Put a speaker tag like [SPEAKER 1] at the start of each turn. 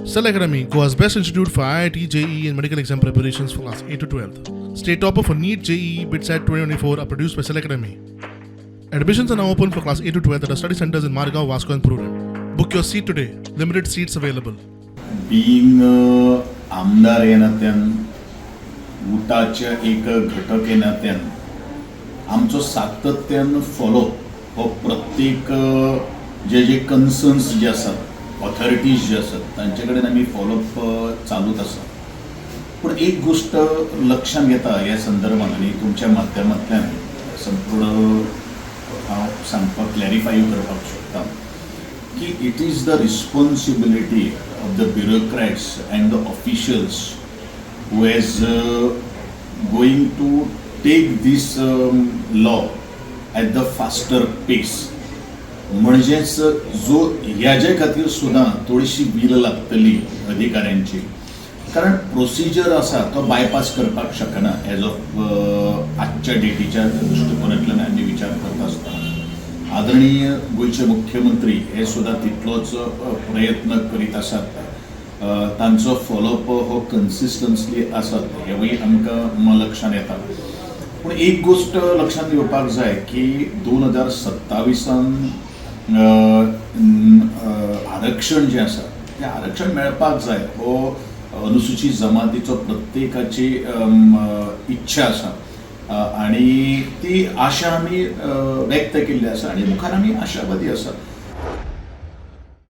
[SPEAKER 1] Cell Academy, Goa's best institute for IIT, JEE and medical exam preparations for class 8 to 12th. State topper for NEET, JEE, BITSAT 2024 are produced by Cell Academy. Admissions are now open for class 8 to 12th at our study centers in Margao, Vasco and Purure. Book your seat today. Limited seats available.
[SPEAKER 2] Being आमदार या नात्यान उटाच्या एक घटक या नात्यान आमचो सातत्यान follow हो प्रत्येक जे कन्सर्न्स जे आसात ऑथॉरिटीज जे आसात तांचे कडेन आमी फॉलोअप चालूच आसा. पूण एक गोष्ट लक्षात घेता ह्या संदर्भात आनी तुमच्या माध्यमांतल्यान संपूर्ण हांव सांगपाक क्लॅरिफाय करपाक शकता की it is the responsibility of the bureaucrats and the officials who is going to take this law at the faster pace. म्हणजेच जो ह्याचे खातीर सुद्दां थोडीशी वील लागतली अधिकाऱ्यांची, कारण प्रोसिजर आसा तो बायपास करपाक शकना एज ऑफ आजच्या डेटीच्या दृश्टिकोनांतल्यान आमी विचार करता आसतना. आदरणीय गोयचे मुख्यमंत्री हे सुद्दां तितलोच प्रयत्न करीत आसात. तांचो फॉलोअप हो कन्सिस्टन्सली आसात हेवूय आमकां लक्षांत येता. पूण एक गोष्ट लक्षांत येवपाक जाय की 2027 आरक्षण जें आसा तें आरक्षण मेळपाक जाय हो अनुसूचित जमातीचो प्रत्येकाची इच्छा आसा आणि ती आशा आमी व्यक्त केल्ली आसा आणि मुखार आमी आशावादी आसा.